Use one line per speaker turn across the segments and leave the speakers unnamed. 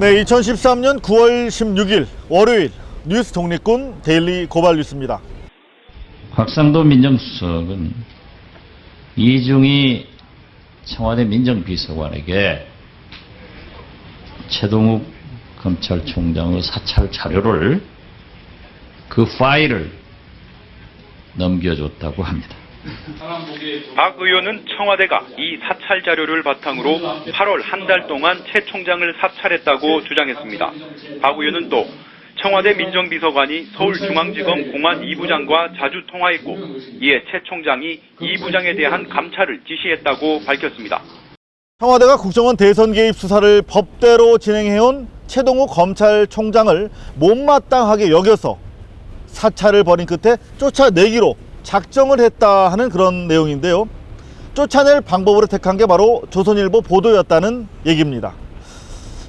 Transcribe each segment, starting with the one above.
네, 2013년 9월 16일 월요일 뉴스 독립군 데일리 고발 뉴스입니다.
곽상도 민정수석은 이중희 청와대 민정비서관에게 최동욱 검찰총장의 사찰 자료를 그 파일을 넘겨줬다고 합니다.
박 의원은 청와대가 이 사찰 자료를 바탕으로 8월 한 달 동안 최 총장을 사찰했다고 주장했습니다. 박 의원은 또 청와대 민정비서관이 서울중앙지검 공안 2부장과 자주 통화했고 이에 최 총장이 2부장에 대한 감찰을 지시했다고 밝혔습니다.
청와대가 국정원 대선 개입 수사를 법대로 진행해온 최동욱 검찰총장을 못마땅하게 여겨서 사찰을 벌인 끝에 쫓아내기로 작정을 했다 하는 그런 내용인데요. 쫓아낼 방법으로 택한 게 바로 조선일보 보도였다는 얘기입니다.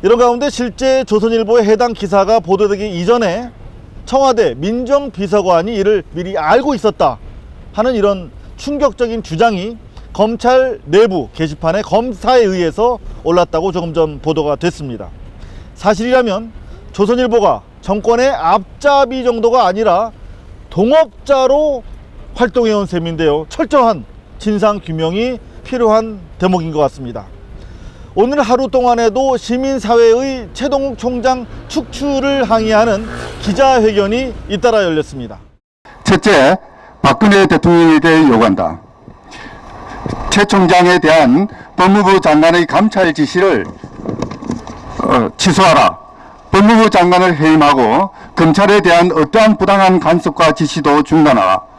이런 가운데 실제 조선일보의 해당 기사가 보도되기 이전에 청와대 민정비서관이 이를 미리 알고 있었다 하는 이런 충격적인 주장이 검찰 내부 게시판에 검사에 의해서 올랐다고 조금 전 보도가 됐습니다. 사실이라면 조선일보가 정권의 앞잡이 정도가 아니라 동업자로 활동해온 셈인데요. 철저한 진상규명이 필요한 대목인 것 같습니다. 오늘 하루 동안에도 시민사회의 최동욱 총장 축출을 항의하는 기자회견이 잇따라 열렸습니다.
첫째, 박근혜 대통령에 대해 요구한다. 최 총장에 대한 법무부 장관의 감찰 지시를 취소하라. 법무부 장관을 해임하고 검찰에 대한 어떠한 부당한 간섭과 지시도 중단하라.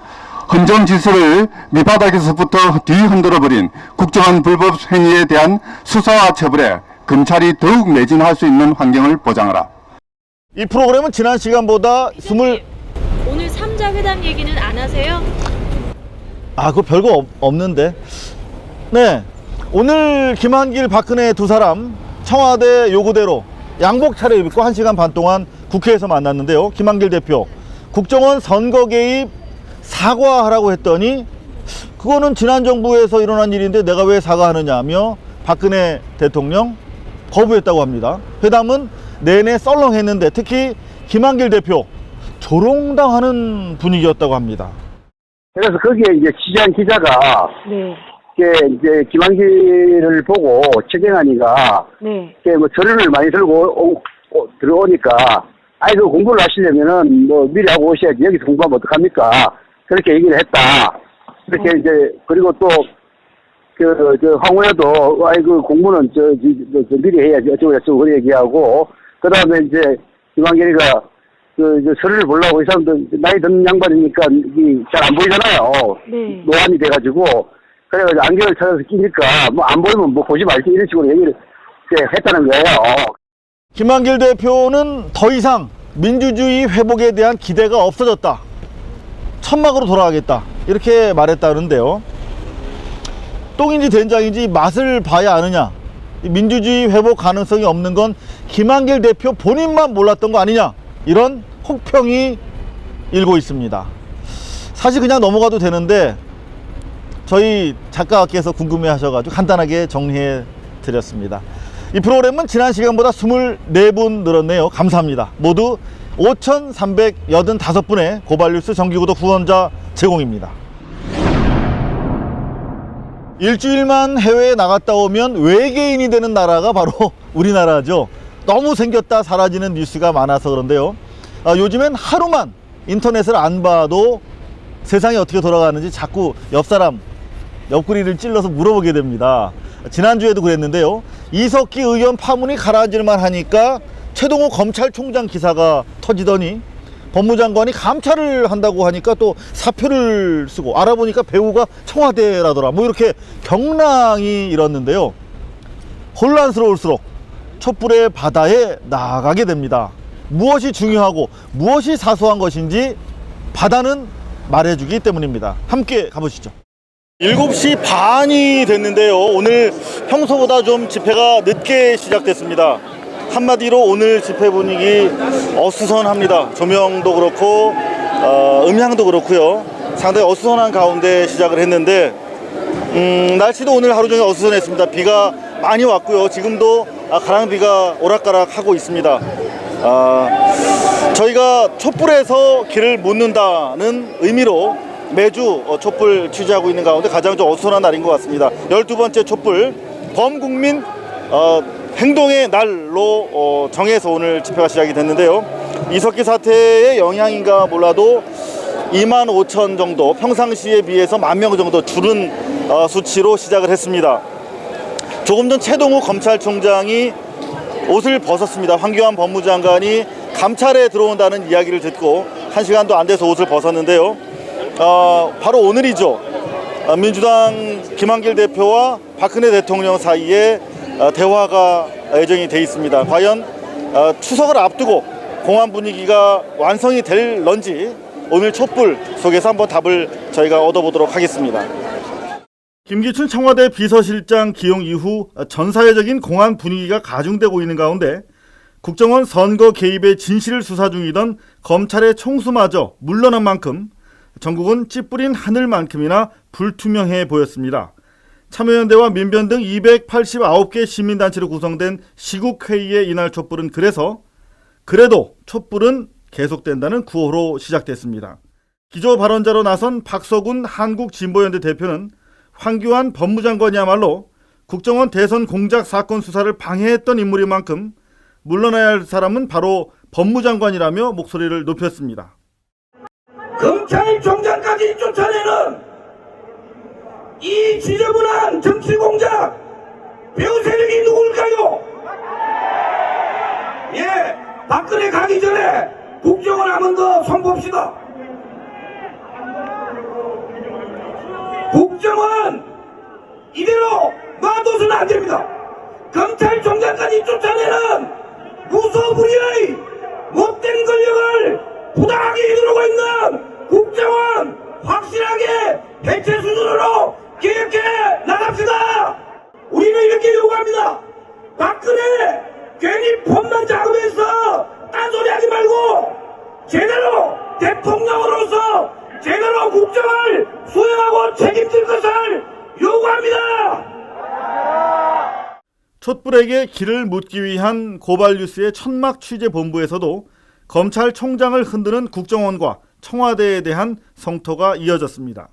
헌정질서를 밑바닥에서부터 뒤흔들어버린 국정원 불법 행위에 대한 수사와 처벌에 검찰이 더욱 매진할 수 있는 환경을 보장하라.
이 프로그램은 지난 시간보다
오늘 3자 회담 얘기는 안 하세요?
그거 별거 없는데. 네, 오늘 김한길, 박근혜 두 사람 청와대 요구대로 양복 차려입고 1시간 반 동안 국회에서 만났는데요. 김한길 대표, 국정원 선거 개입 사과하라고 했더니 그거는 지난 정부에서 일어난 일인데 내가 왜 사과하느냐며 박근혜 대통령 거부했다고 합니다. 회담은 내내 썰렁했는데 특히 김한길 대표 조롱당하는 분위기였다고 합니다.
그래서 거기에 이제 취재한 기자가
네.
이제 김한길을 보고 최경환이가
네.
뭐 서류를 많이 들고 들어오니까 그 공부를 하시려면은 뭐 미리 하고 오셔야지 여기서 공부하면 어떡합니까? 그렇게 얘기를 했다. 그렇게 이제 그리고 또 황우여도 그 공부는 미리 해야지 어쩌고 그렇게 얘기하고 그다음에 이제 김한길이가 서류를 보려고 이 사람도 나이 든 양반이니까 잘 안 보이잖아요.
네.
노안이 돼가지고 그래가지고 안경을 찾아서 끼니까 뭐 안 보이면 뭐 보지 말지 이런 식으로 얘기를 했다는 거예요.
김한길 대표는 더 이상 민주주의 회복에 대한 기대가 없어졌다. 천막으로 돌아가겠다. 이렇게 말했다는데요. 똥인지 된장인지 맛을 봐야 아느냐. 민주주의 회복 가능성이 없는 건 김한길 대표 본인만 몰랐던 거 아니냐. 이런 혹평이 일고 있습니다. 사실 그냥 넘어가도 되는데 저희 작가께서 궁금해 하셔가지고 간단하게 정리해 드렸습니다. 이 프로그램은 지난 시간보다 24분 늘었네요. 감사합니다. 모두 5,385분의 고발뉴스 정기구독 후원자 제공입니다. 일주일만 해외에 나갔다 오면 외계인이 되는 나라가 바로 우리나라죠. 너무 생겼다 사라지는 뉴스가 많아서 그런데요. 요즘엔 하루만 인터넷을 안 봐도 세상이 어떻게 돌아가는지 자꾸 옆구리를 찔러서 물어보게 됩니다. 지난주에도 그랬는데요. 이석기 의원 파문이 가라앉을만 하니까 최동욱 검찰총장 기사가 터지더니 법무장관이 감찰을 한다고 하니까 또 사표를 쓰고 알아보니까 배우가 청와대라더라. 뭐 이렇게 경랑이 일었는데요. 혼란스러울수록 촛불의 바다에 나가게 됩니다. 무엇이 중요하고 무엇이 사소한 것인지 바다는 말해주기 때문입니다. 함께 가보시죠. 7시 반이 됐는데요. 오늘 평소보다 좀 집회가 늦게 시작됐습니다. 한마디로 오늘 집회 분위기 어수선합니다. 조명도 그렇고 음향도 그렇고요. 상당히 어수선한 가운데 시작을 했는데 날씨도 오늘 하루 종일 어수선했습니다. 비가 많이 왔고요. 지금도 가랑비가 오락가락하고 있습니다. 저희가 촛불에서 길을 묻는다는 의미로 매주 촛불 취재하고 있는 가운데 가장 좀 어수선한 날인 것 같습니다. 12번째 촛불 범국민 행동의 날로 정해서 오늘 집회가 시작이 됐는데요. 이석기 사태의 영향인가 몰라도 2만 5천 정도, 평상시에 비해서 1만 명 정도 줄은 수치로 시작을 했습니다. 조금 전 최동욱 검찰총장이 옷을 벗었습니다. 황교안 법무장관이 감찰에 들어온다는 이야기를 듣고 1시간도 안 돼서 옷을 벗었는데요. 바로 오늘이죠. 민주당 김한길 대표와 박근혜 대통령 사이에 대화가 예정이 돼 있습니다. 과연 추석을 앞두고 공안 분위기가 완성이 될런지 오늘 촛불 속에서 한번 답을 저희가 얻어보도록 하겠습니다. 김기춘 청와대 비서실장 기용 이후 전 사회적인 공안 분위기가 가중되고 있는 가운데 국정원 선거 개입의 진실을 수사 중이던 검찰의 총수마저 물러난 만큼 전국은 찌푸린 하늘만큼이나 불투명해 보였습니다. 참여연대와 민변 등 289개 시민단체로 구성된 시국회의의 이날 촛불은 그래도 촛불은 계속된다는 구호로 시작됐습니다. 기조 발언자로 나선 박서군 한국진보연대 대표는 황교안 법무장관이야말로 국정원 대선 공작 사건 수사를 방해했던 인물인 만큼 물러나야 할 사람은 바로 법무장관이라며 목소리를 높였습니다.
검찰총장까지 쫓아내는 이 지저분한 정치공작 배후 세력이 누굴까요? 예, 박근혜 가기 전에 국정원 한 번 더 손봅시다. 국정원 이대로 놔둬서는 안 됩니다. 검찰총장까지 쫓아내는 무소불위의 못된 권력을 부당하게 휘두르고 있는 국정원 확실하게 해체 수준으로 개혁해 나갑시다. 우리는 이렇게 요구합니다. 박근혜 괜히 폰만 작업해서 딴소리하지 말고 제대로 대통령으로서 제대로 국정을 수행하고 책임질 것을 요구합니다.
촛불에게 길을 묻기 위한 고발뉴스의 천막 취재 본부에서도 검찰총장을 흔드는 국정원과 청와대에 대한 성토가 이어졌습니다.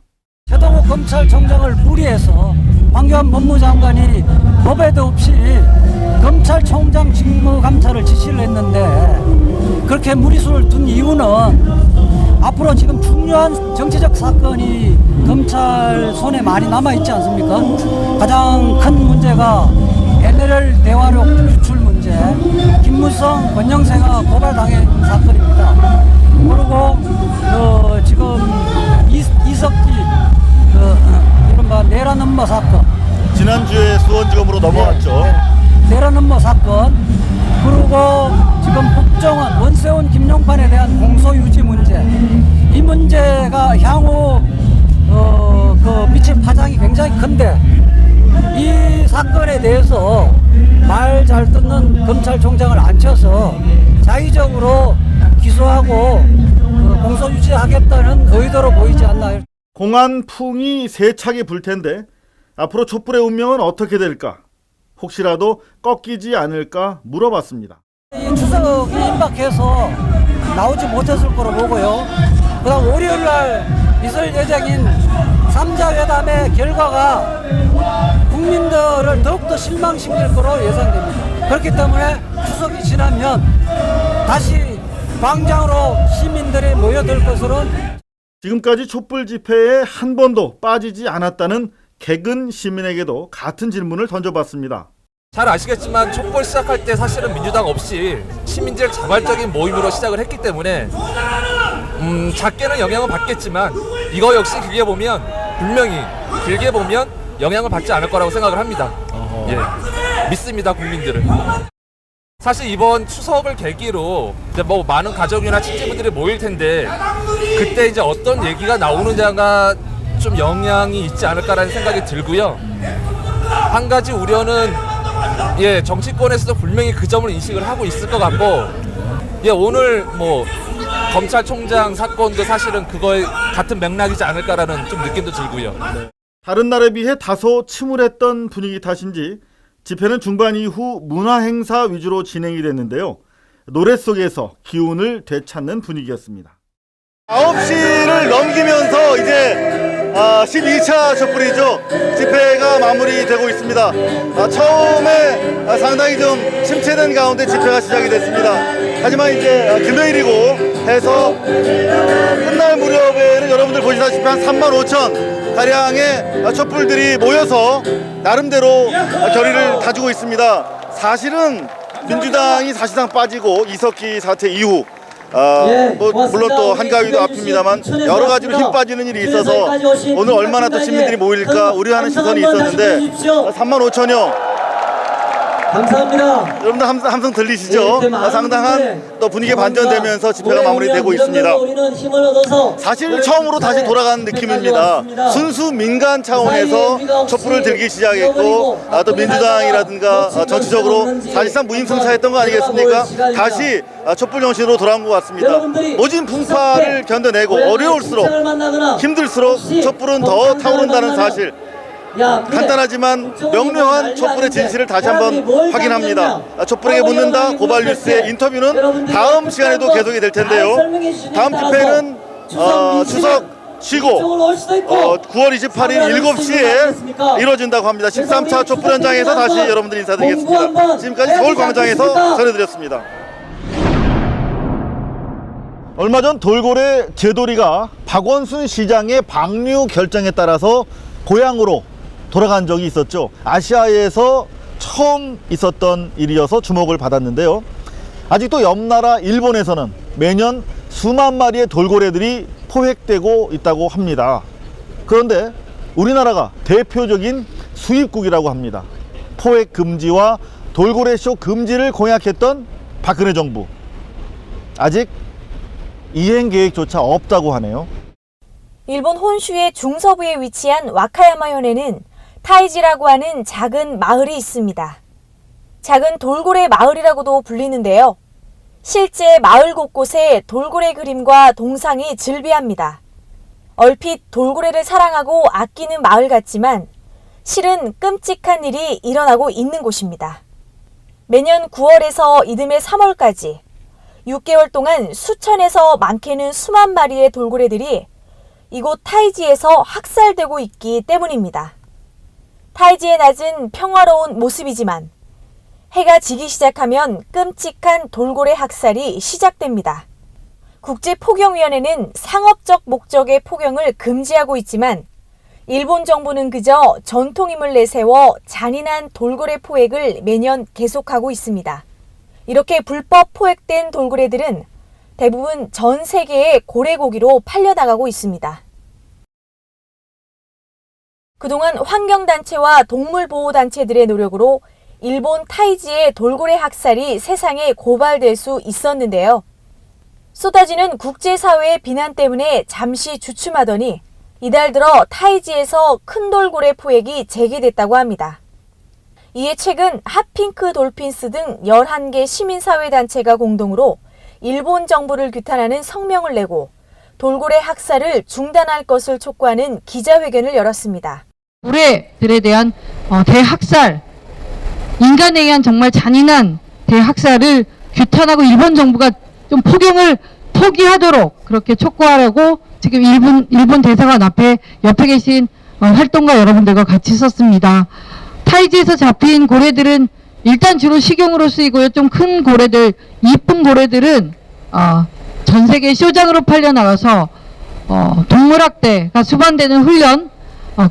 최동욱 검찰총장을 무리해서 황교안 법무장관이 법에도 없이 검찰총장 직무감찰을 지시를 했는데 그렇게 무리수를 둔 이유는 앞으로 지금 중요한 정치적 사건이 검찰 손에 많이 남아있지 않습니까? 가장 큰 문제가 NLL 대화록 유출 문제, 김무성, 권영세가 고발당한 사건입니다. 그리고 지금 이석기 이른바 내란 음모 사건,
지난주에 수원지검으로 넘어왔죠.
내란 음모 사건, 그리고 지금 국정원 원세훈 김용판에 대한 공소유지 문제, 이 문제가 향후 미칠 파장이 굉장히 큰데 이 사건에 대해서 말 잘 듣는 검찰총장을 앉혀서 자의적으로 기소하고 공소유지하겠다는 의도로 보이지 않나요?
공안풍이 세차게 불 텐데 앞으로 촛불의 운명은 어떻게 될까? 혹시라도 꺾이지 않을까 물어봤습니다.
이 추석이 임박해서 나오지 못했을 거로 보고요. 그다음 월요일날 있을 예정인 3자 회담의 결과가 국민들을 더욱더 실망시킬 거로 예상됩니다. 그렇기 때문에 추석이 지나면 다시 광장으로 시민들이 모여들 것으로는
지금까지 촛불 집회에 한 번도 빠지지 않았다는 개근 시민에게도 같은 질문을 던져봤습니다.
잘 아시겠지만 촛불 시작할 때 사실은 민주당 없이 시민들 자발적인 모임으로 시작을 했기 때문에 작게는 영향을 받겠지만 이거 역시 길게 보면 분명히 길게 보면 영향을 받지 않을 거라고 생각을 합니다. 예, 믿습니다, 국민들은. 사실 이번 추석을 계기로 이제 뭐 많은 가족이나 친지분들이 모일 텐데 그때 이제 어떤 얘기가 나오느냐가 좀 영향이 있지 않을까라는 생각이 들고요. 한 가지 우려는 정치권에서도 분명히 그 점을 인식을 하고 있을 것 같고, 오늘 뭐 검찰총장 사건도 사실은 그거에 같은 맥락이지 않을까라는 좀 느낌도 들고요.
다른 날에 비해 다소 침울했던 분위기 탓인지 집회는 중반 이후 문화행사 위주로 진행이 됐는데요. 노래 속에서 기운을 되찾는 분위기였습니다. 9시를 넘기면서 이제 12차 촛불이죠. 집회가 마무리되고 있습니다. 처음에 상당히 좀 침체된 가운데 집회가 시작이 됐습니다. 하지만 이제 금요일이고 해서 끝날 무렵에는 여러분들 보시다시피 한 35,000 가량의 촛불들이 모여서 나름대로 결의를 다지고 있습니다. 사실은 민주당이 사실상 빠지고 이석기 사태 이후 물론 또 한가위도 앞입니다만 여러 가지로 힘 빠지는 일이 있어서 오늘 얼마나 더 시민들이 모일까 우려하는 시선이 있었는데 35,000여
감사합니다.
여러분들 함성 들리시죠? 상당한 또 분위기가 반전되면서 집회가 마무리되고 있습니다. 사실 처음으로 다시 돌아가는 느낌입니다. 순수 민간 차원에서 촛불을 들기 시작했고 또 민주당이라든가 전체적으로 사실상 무임승차했던 거 아니겠습니까? 다시 촛불 정신으로 돌아온 것 같습니다. 모진 풍파를 견뎌내고 어려울수록 힘들수록 촛불은 더 타오른다는 사실, 간단하지만 명료한 촛불의 진실을 다시 한번 확인합니다. 촛불에게 묻는다 고발뉴스의 인터뷰는 다음 시간에도 계속이 될 텐데요. 다음 집회는 추석 쉬고 9월 28일 7시에 이루어진다고 합니다. 13차 촛불 현장에서 다시 여러분들 인사드리겠습니다. 지금까지 서울광장에서 전해드렸습니다. 얼마 전 돌고래 제돌이가 박원순 시장의 방류 결정에 따라서 고향으로 돌아간 적이 있었죠. 아시아에서 처음 있었던 일이어서 주목을 받았는데요. 아직도 옆나라 일본에서는 매년 수만 마리의 돌고래들이 포획되고 있다고 합니다. 그런데 우리나라가 대표적인 수입국이라고 합니다. 포획 금지와 돌고래쇼 금지를 공약했던 박근혜 정부, 아직 이행 계획조차 없다고 하네요.
일본 혼슈의 중서부에 위치한 와카야마현에는 타이지라고 하는 작은 마을이 있습니다. 작은 돌고래 마을이라고도 불리는데요. 실제 마을 곳곳에 돌고래 그림과 동상이 즐비합니다. 얼핏 돌고래를 사랑하고 아끼는 마을 같지만 실은 끔찍한 일이 일어나고 있는 곳입니다. 매년 9월에서 이듬해 3월까지 6개월 동안 수천에서 많게는 수만 마리의 돌고래들이 이곳 타이지에서 학살되고 있기 때문입니다. 타이지의 낮은 평화로운 모습이지만 해가 지기 시작하면 끔찍한 돌고래 학살이 시작됩니다. 국제포경위원회는 상업적 목적의 포경을 금지하고 있지만 일본 정부는 그저 전통임을 내세워 잔인한 돌고래 포획을 매년 계속하고 있습니다. 이렇게 불법 포획된 돌고래들은 대부분 전 세계의 고래고기로 팔려나가고 있습니다. 그동안 환경단체와 동물보호단체들의 노력으로 일본 타이지의 돌고래 학살이 세상에 고발될 수 있었는데요. 쏟아지는 국제사회의 비난 때문에 잠시 주춤하더니 이달 들어 타이지에서 큰 돌고래 포획이 재개됐다고 합니다. 이에 최근 핫핑크 돌핀스 등 11개 시민사회단체가 공동으로 일본 정부를 규탄하는 성명을 내고 돌고래 학살을 중단할 것을 촉구하는 기자회견을 열었습니다.
고래들에 대한 대학살, 인간에 의한 정말 잔인한 대학살을 규탄하고 일본 정부가 좀 포경을 포기하도록 그렇게 촉구하라고 지금 일본 대사관 앞에 옆에 계신 활동가 여러분들과 같이 썼습니다. 타이지에서 잡힌 고래들은 일단 주로 식용으로 쓰이고요. 좀 큰 고래들, 이쁜 고래들은 전 세계 쇼장으로 팔려나가서 동물학대가 수반되는 훈련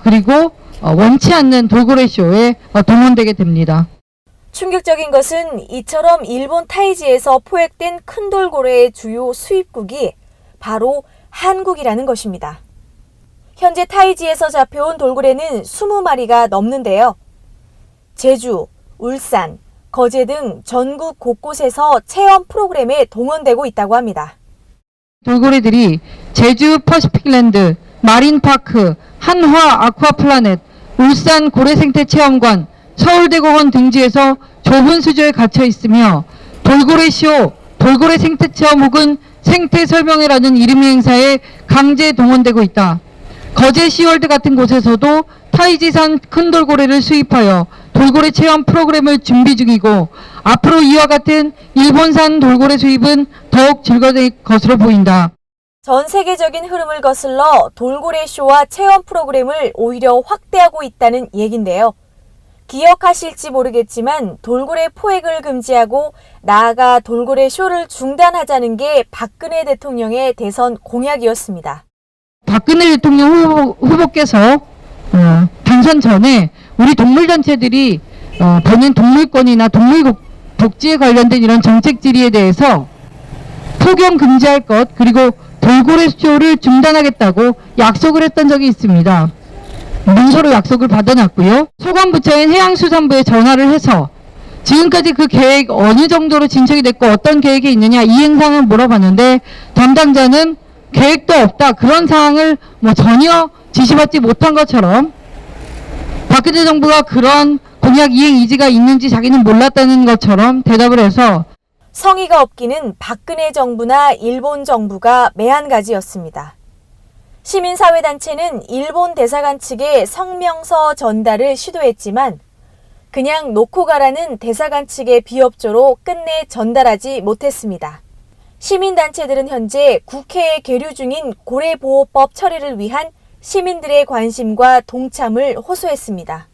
그리고 원치 않는 돌고래 쇼에 동원되게 됩니다.
충격적인 것은 이처럼 일본 타이지에서 포획된 큰 돌고래의 주요 수입국이 바로 한국이라는 것입니다. 현재 타이지에서 잡혀온 돌고래는 20마리가 넘는데요. 제주, 울산, 거제 등 전국 곳곳에서 체험 프로그램에 동원되고 있다고 합니다.
돌고래들이 제주 퍼시픽랜드, 마린파크, 한화 아쿠아플라넷, 울산 고래생태체험관, 서울대공원 등지에서 좁은 수조에 갇혀 있으며 돌고래쇼, 돌고래생태체험 혹은 생태설명회라는 이름의 행사에 강제 동원되고 있다. 거제 시월드 같은 곳에서도 타이지산 큰 돌고래를 수입하여 돌고래 체험 프로그램을 준비 중이고 앞으로 이와 같은 일본산 돌고래 수입은 더욱 즐거워질 것으로 보인다.
전 세계적인 흐름을 거슬러 돌고래 쇼와 체험 프로그램을 오히려 확대하고 있다는 얘긴데요. 기억하실지 모르겠지만 돌고래 포획을 금지하고 나아가 돌고래 쇼를 중단하자는 게 박근혜 대통령의 대선 공약이었습니다.
박근혜 대통령 후보께서 당선 전에 우리 동물단체들이 보는 동물권이나 동물 복지에 관련된 이런 정책 질의에 대해서 폭염 금지할 것 그리고 돌고래 쇼를 중단하겠다고 약속을 했던 적이 있습니다. 문서로 약속을 받아놨고요. 소관부처인 해양수산부에 전화를 해서 지금까지 그 계획 어느 정도로 진척이 됐고 어떤 계획이 있느냐 이행상을 물어봤는데 담당자는 계획도 없다. 그런 사항을 전혀 지시받지 못한 것처럼 박근혜 정부가 그런 공약 이행 의지가 있는지 자기는 몰랐다는 것처럼 대답을 해서
성의가 없기는 박근혜 정부나 일본 정부가 매한가지였습니다. 시민사회단체는 일본 대사관 측에 성명서 전달을 시도했지만 그냥 놓고 가라는 대사관 측의 비협조로 끝내 전달하지 못했습니다. 시민단체들은 현재 국회에 계류 중인 고래보호법 처리를 위한 시민들의 관심과 동참을 호소했습니다.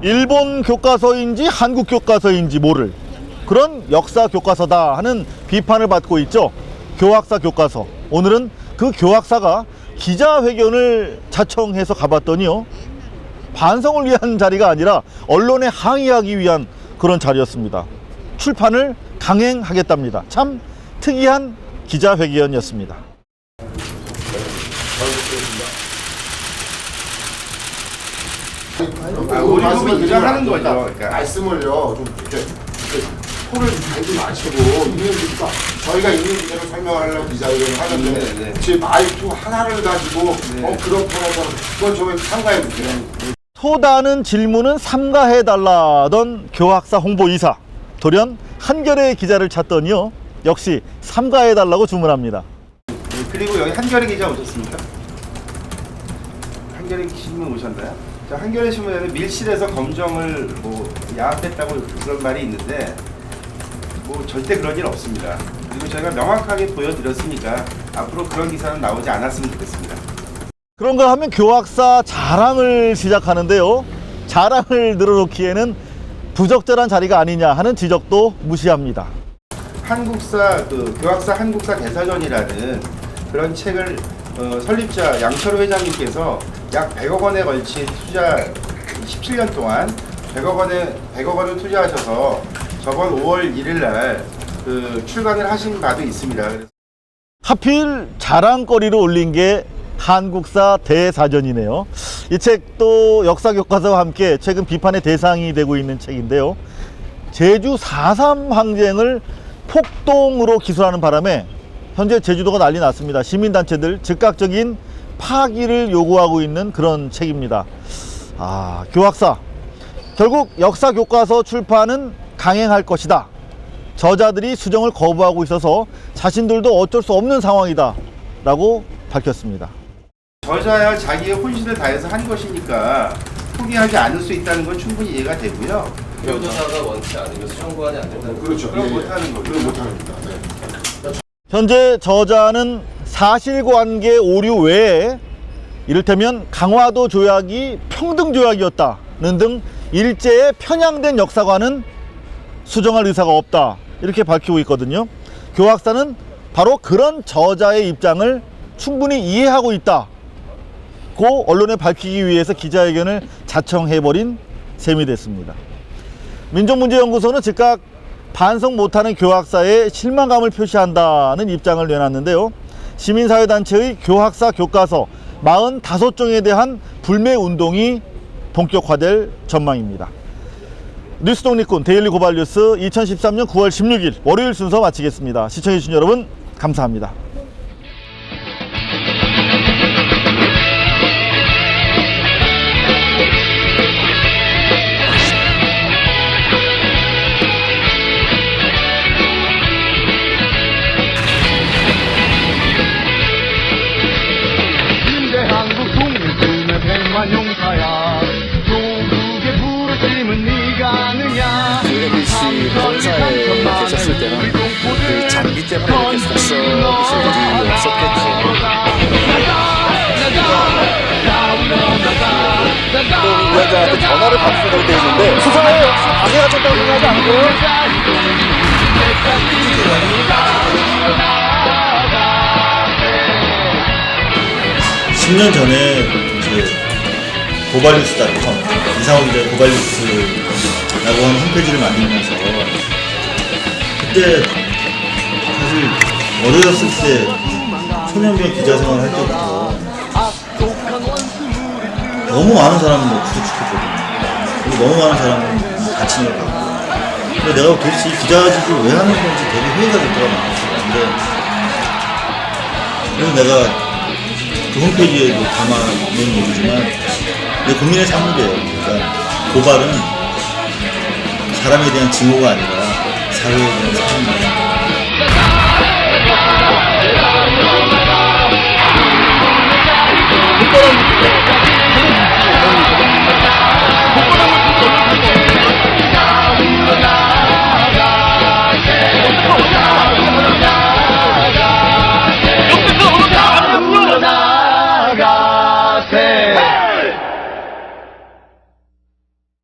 일본 교과서인지 한국 교과서인지 모를 그런 역사 교과서다 하는 비판을 받고 있죠. 교학사 교과서. 오늘은 그 교학사가 기자회견을 자청해서 가봤더니요. 반성을 위한 자리가 아니라 언론에 항의하기 위한 그런 자리였습니다. 출판을 강행하겠답니다. 참 특이한 기자회견이었습니다.
우리 부분 인정하는 거죠. 그러니까 말씀을요 좀 이렇게 토를 달지 마시고 있는 거니까 저희가 있는 그대로 설명하려고 기자회견을 하는데 제 말투 하나를 가지고 그렇구나 그건 저희 삼가해 주세요.
토다는 질문은 삼가해달라던 교학사 홍보이사 돌연 한겨레 기자를 찾더니요. 역시 삼가해달라고 주문합니다.
그리고 여기 한겨레 기자 오셨습니까? 한겨레 신문 오셨나요? 자, 한겨레 신문에는 밀실에서 검정을 야합했다고 그런 말이 있는데 절대 그런 일 없습니다. 그리고 저희가 명확하게 보여드렸으니까 앞으로 그런 기사는 나오지 않았으면 좋겠습니다.
그런가 하면 교학사 자랑을 시작하는데요. 자랑을 늘어놓기에는 부적절한 자리가 아니냐 하는 지적도 무시합니다.
교학사 한국사 대사전이라는 그런 책을 설립자 양철호 회장님께서 약 100억 원에 걸친 투자 17년 동안 100억 원을 투자하셔서 저번 5월 1일 날 출간을 하신 바도 있습니다.
하필 자랑거리로 올린 게 한국사 대사전이네요. 이 책도 역사교과서와 함께 최근 비판의 대상이 되고 있는 책인데요. 제주 4.3 항쟁을 폭동으로 기술하는 바람에 현재 제주도가 난리 났습니다. 시민단체들 즉각적인 파기를 요구하고 있는 그런 책입니다. 교학사 결국 역사교과서 출판은 강행할 것이다. 저자들이 수정을 거부하고 있어서 자신들도 어쩔 수 없는 상황이다 라고 밝혔습니다.
저자야 자기의 혼신을 다해서 한 것이니까 포기하지 않을 수 있다는 건 충분히 이해가 되고요.
변호사가 원치 않으면 수정 고안이 안 된다는
그렇죠. 그럼 못하는 거죠. 그럼 못하는 겁니다. 네.
현재 저자는 사실관계 오류 외에 이를테면 강화도 조약이 평등조약이었다는 등 일제에 편향된 역사관은 수정할 의사가 없다 이렇게 밝히고 있거든요. 교학사는 바로 그런 저자의 입장을 충분히 이해하고 있다고 언론에 밝히기 위해서 기자회견을 자청해버린 셈이 됐습니다. 민족문제연구소는 즉각 반성 못하는 교학사에 실망감을 표시한다는 입장을 내놨는데요. 시민사회단체의 교학사 교과서 45종에 대한 불매운동이 본격화될 전망입니다. 뉴스 독립군 데일리 고발뉴스 2013년 9월 16일 월요일 순서 마치겠습니다. 시청해주신 여러분 감사합니다.
한국 국민의 백만 때문에 이렇게 썩썩 있을 일이 없었겠죠.
위원장한테 전화를 받으려고 돼 있는데 수사에 역시 방해가 된다고 생각하지 않고요? 10년 전에 이제 고발뉴스닷컴 이상호 기자의 고발뉴스라고 하는 홈페이지를 만들면서 그때 사실 어렸을 때 초년병 기자 생활을 할 때부터 너무 많은 사람을 구속시켰거든요. 그리고 너무 많은 사람을 다치는 걸 봤고. 근데 내가 도대체 이 기자직을 왜 하는 건지 되게 회의가 됐더라고요. 그래서 내가 그 홈페이지에도 담아놓은 얘기지만 이게 국민의 산물이에요. 그러니까 고발은 사람에 대한 증오가 아니라 사회에 대한 사랑입니다.